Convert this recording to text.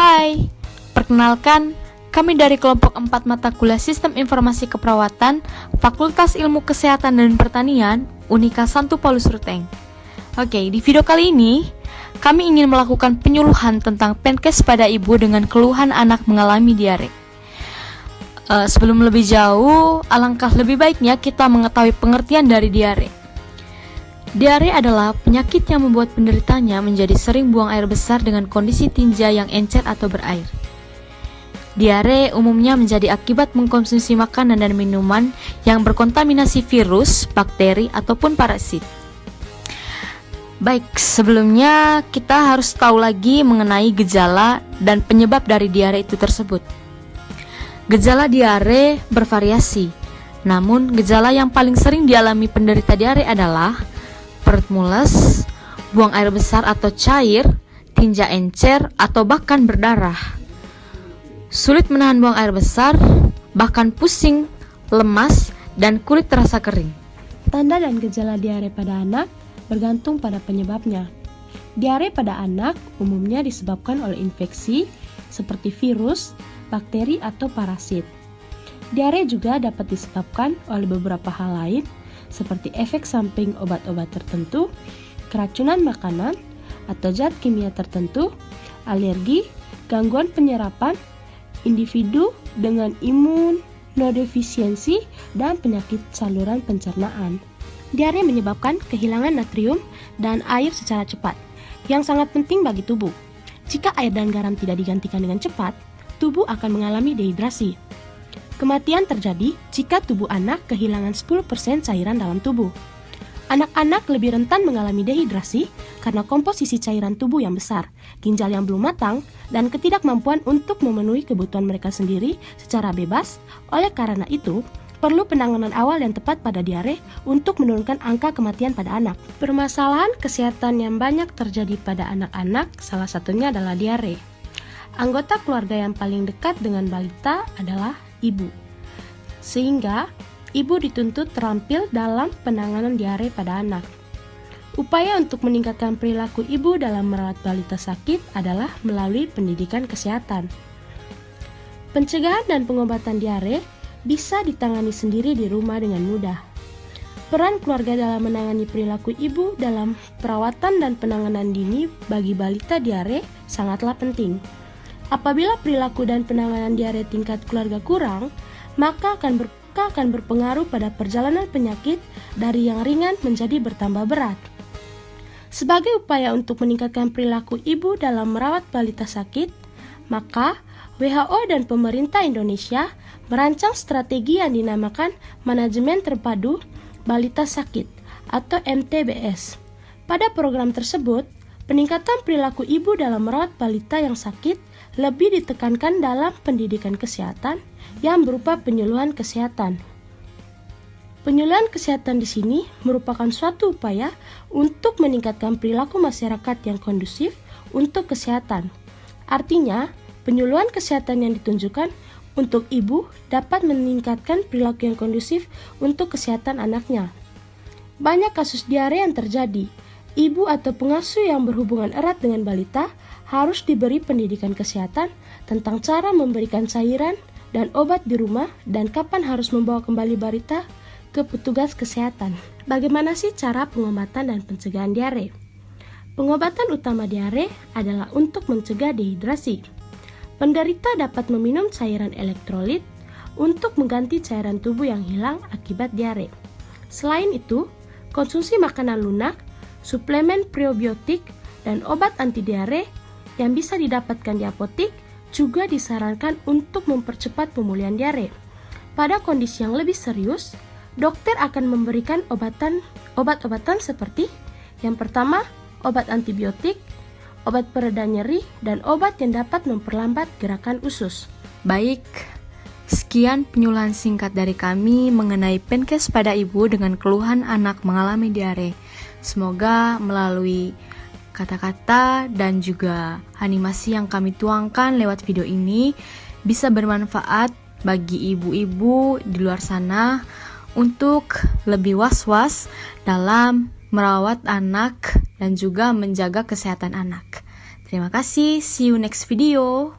Hai, perkenalkan, kami dari kelompok 4 mata kuliah Sistem Informasi Keperawatan, Fakultas Ilmu Kesehatan dan Pertanian, Unika Santo Paulus Ruteng. Oke, di video kali ini, kami ingin melakukan penyuluhan tentang Penkes pada ibu dengan keluhan anak mengalami diare. Sebelum lebih jauh, alangkah lebih baiknya kita mengetahui pengertian dari diare. Diare adalah penyakit yang membuat penderitanya menjadi sering buang air besar dengan kondisi tinja yang encer atau berair. Diare umumnya menjadi akibat mengkonsumsi makanan dan minuman yang berkontaminasi virus, bakteri, ataupun parasit. Baik, sebelumnya kita harus tahu lagi mengenai gejala dan penyebab dari diare itu tersebut. Gejala diare bervariasi, namun gejala yang paling sering dialami penderita diare adalah perut mules, buang air besar atau cair, tinja encer, atau bahkan berdarah. Sulit menahan buang air besar, bahkan pusing, lemas, dan kulit terasa kering. Tanda dan gejala diare pada anak bergantung pada penyebabnya. Diare pada anak umumnya disebabkan oleh infeksi seperti virus, bakteri, atau parasit. Diare juga dapat disebabkan oleh beberapa hal lain, seperti efek samping obat-obat tertentu, keracunan makanan, atau zat kimia tertentu, alergi, gangguan penyerapan, individu dengan imunodefisiensi, dan penyakit saluran pencernaan. Diare menyebabkan kehilangan natrium dan air secara cepat, yang sangat penting bagi tubuh. Jika air dan garam tidak digantikan dengan cepat, tubuh akan mengalami dehidrasi. Kematian terjadi jika tubuh anak kehilangan 10% cairan dalam tubuh. Anak-anak lebih rentan mengalami dehidrasi karena komposisi cairan tubuh yang besar, ginjal yang belum matang, dan ketidakmampuan untuk memenuhi kebutuhan mereka sendiri secara bebas. Oleh karena itu, perlu penanganan awal yang tepat pada diare untuk menurunkan angka kematian pada anak. Permasalahan kesehatan yang banyak terjadi pada anak-anak, salah satunya adalah diare. Anggota keluarga yang paling dekat dengan balita adalah ibu, sehingga ibu dituntut terampil dalam penanganan diare pada anak. Upaya untuk meningkatkan perilaku ibu dalam merawat balita sakit adalah melalui pendidikan kesehatan. Pencegahan dan pengobatan diare bisa ditangani sendiri di rumah dengan mudah. Peran keluarga dalam menangani perilaku ibu dalam perawatan dan penanganan dini bagi balita diare sangatlah penting. Apabila perilaku dan penanganan diare tingkat keluarga kurang, maka akan berpengaruh pada perjalanan penyakit dari yang ringan menjadi bertambah berat. Sebagai upaya untuk meningkatkan perilaku ibu dalam merawat balita sakit, maka WHO dan pemerintah Indonesia merancang strategi yang dinamakan Manajemen Terpadu Balita Sakit atau MTBS. Pada program tersebut, peningkatan perilaku ibu dalam merawat balita yang sakit lebih ditekankan dalam pendidikan kesehatan yang berupa penyuluhan kesehatan. Penyuluhan kesehatan di sini merupakan suatu upaya untuk meningkatkan perilaku masyarakat yang kondusif untuk kesehatan. Artinya, penyuluhan kesehatan yang ditunjukkan untuk ibu dapat meningkatkan perilaku yang kondusif untuk kesehatan anaknya. Banyak kasus diare yang terjadi. Ibu atau pengasuh yang berhubungan erat dengan balita harus diberi pendidikan kesehatan tentang cara memberikan cairan dan obat di rumah dan kapan harus membawa kembali balita ke petugas kesehatan. Bagaimana sih cara pengobatan dan pencegahan diare? Pengobatan utama diare adalah untuk mencegah dehidrasi. Penderita dapat meminum cairan elektrolit untuk mengganti cairan tubuh yang hilang akibat diare. Selain itu, konsumsi makanan lunak, suplemen probiotik, dan obat anti diare yang bisa didapatkan di apotik juga disarankan untuk mempercepat pemulihan diare. Pada kondisi yang lebih serius, dokter akan memberikan obat-obatan seperti yang pertama, obat antibiotik, obat pereda nyeri, dan obat yang dapat memperlambat gerakan usus. Baik, sekian penyuluhan singkat dari kami mengenai Penkes pada ibu dengan keluhan anak mengalami diare. Semoga melalui kata-kata dan juga animasi yang kami tuangkan lewat video ini bisa bermanfaat bagi ibu-ibu di luar sana untuk lebih was-was dalam merawat anak dan juga menjaga kesehatan anak. Terima kasih, see you next video.